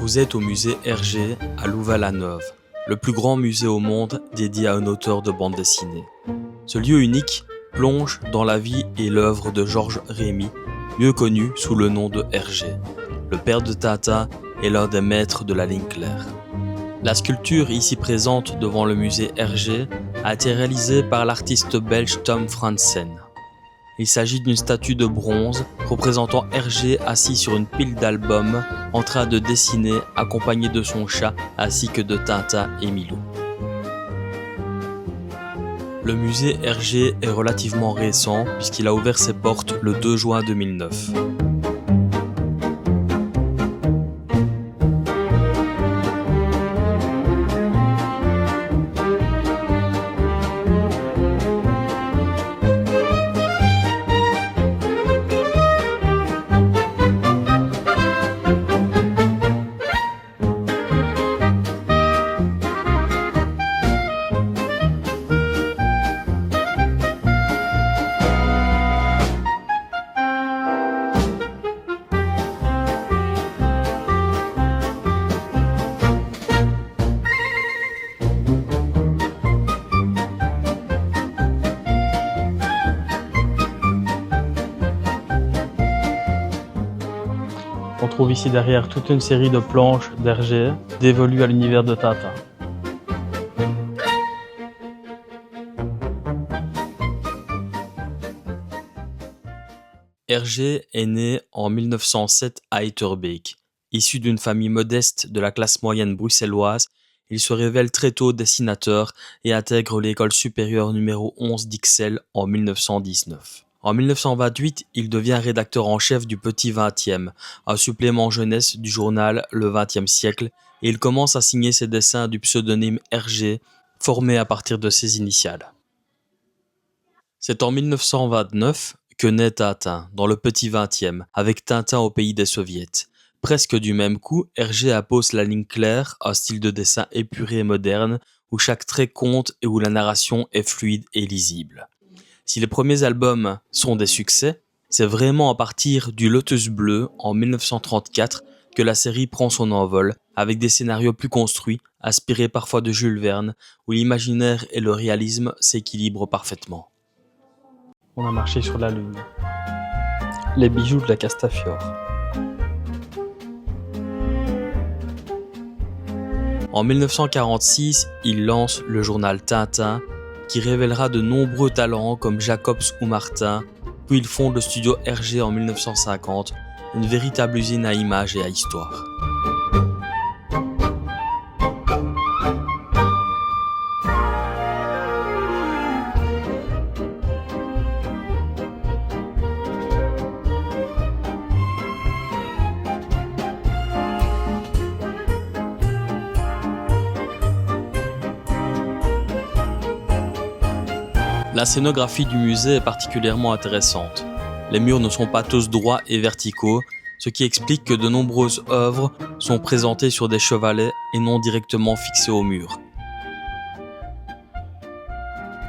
Vous êtes au musée Hergé à Louvain-la-Neuve, le plus grand musée au monde dédié à un auteur de bande dessinée. Ce lieu unique plonge dans la vie et l'œuvre de Georges Rémy, mieux connu sous le nom de Hergé. Le père de Tintin est l'un des maîtres de la ligne claire. La sculpture ici présente devant le musée Hergé a été réalisée par l'artiste belge Tom Franssen. Il s'agit d'une statue de bronze représentant Hergé assis sur une pile d'albums en train de dessiner accompagné de son chat ainsi que de Tintin et Milou. Le musée Hergé est relativement récent puisqu'il a ouvert ses portes le 2 juin 2009. On trouve ici derrière toute une série de planches d'Hergé dévolues à l'univers de Tintin. Hergé est né en 1907 à Etterbeek. Issu d'une famille modeste de la classe moyenne bruxelloise, il se révèle très tôt dessinateur et intègre l'école supérieure numéro 11 d'Ixelles en 1919. En 1928, il devient rédacteur en chef du Petit 20e, un supplément jeunesse du journal Le 20e siècle, et il commence à signer ses dessins du pseudonyme Hergé, formé à partir de ses initiales. C'est en 1929 que naît Tintin, dans le Petit 20e, avec Tintin au pays des soviets. Presque du même coup, Hergé impose la ligne claire, un style de dessin épuré et moderne, où chaque trait compte et où la narration est fluide et lisible. Si les premiers albums sont des succès, c'est vraiment à partir du Lotus Bleu en 1934 que la série prend son envol, avec des scénarios plus construits, inspirés parfois de Jules Verne, où l'imaginaire et le réalisme s'équilibrent parfaitement. On a marché sur la Lune. Les bijoux de la Castafiore. En 1946, il lance le journal Tintin, qui révélera de nombreux talents comme Jacobs ou Martin, puis il fonde le studio Hergé en 1950, une véritable usine à images et à histoire. La scénographie du musée est particulièrement intéressante. Les murs ne sont pas tous droits et verticaux, ce qui explique que de nombreuses œuvres sont présentées sur des chevalets et non directement fixées au mur.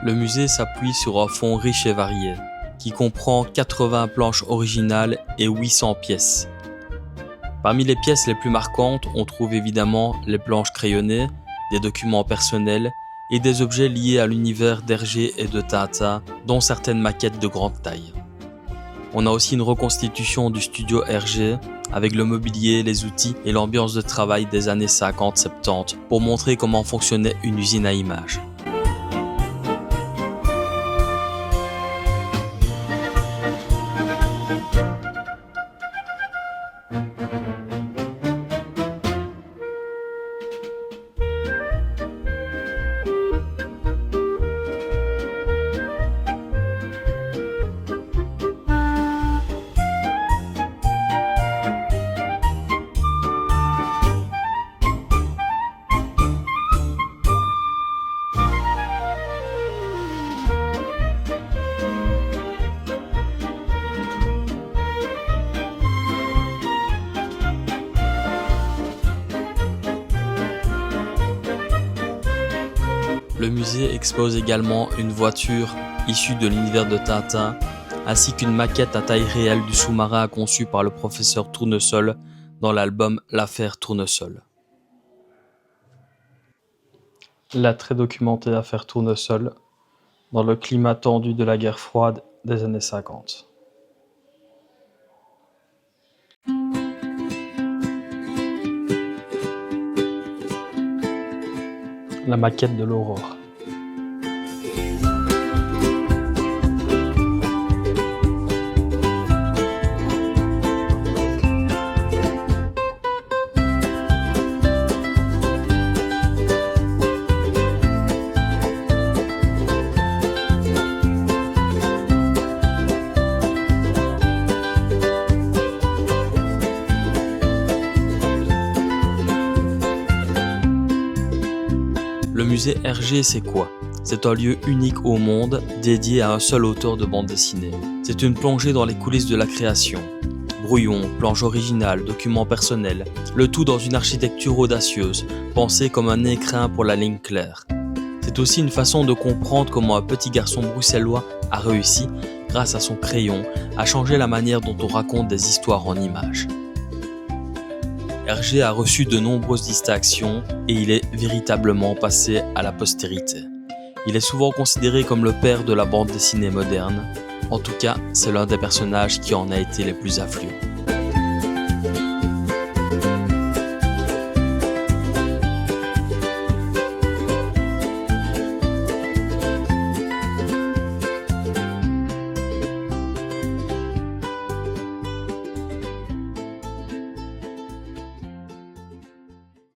Le musée s'appuie sur un fond riche et varié, qui comprend 80 planches originales et 800 pièces. Parmi les pièces les plus marquantes, on trouve évidemment les planches crayonnées, des documents personnels, et des objets liés à l'univers d'Hergé et de Tintin, dont certaines maquettes de grande taille. On a aussi une reconstitution du studio Hergé, avec le mobilier, les outils et l'ambiance de travail des années 50-70, pour montrer comment fonctionnait une usine à images. Le musée expose également une voiture issue de l'univers de Tintin, ainsi qu'une maquette à taille réelle du sous-marin conçu par le professeur Tournesol dans l'album L'affaire Tournesol. La très documentée affaire Tournesol, dans le climat tendu de la guerre froide des années 50. La maquette de l'Aurore. Le musée Hergé, c'est quoi? C'est un lieu unique au monde, dédié à un seul auteur de bande dessinée. C'est une plongée dans les coulisses de la création. Brouillons, planches originales, documents personnels, le tout dans une architecture audacieuse, pensée comme un écrin pour la ligne claire. C'est aussi une façon de comprendre comment un petit garçon bruxellois a réussi, grâce à son crayon, à changer la manière dont on raconte des histoires en images. Hergé a reçu de nombreuses distinctions et il est véritablement passé à la postérité. Il est souvent considéré comme le père de la bande dessinée moderne. En tout cas, c'est l'un des personnages qui en a été les plus influents.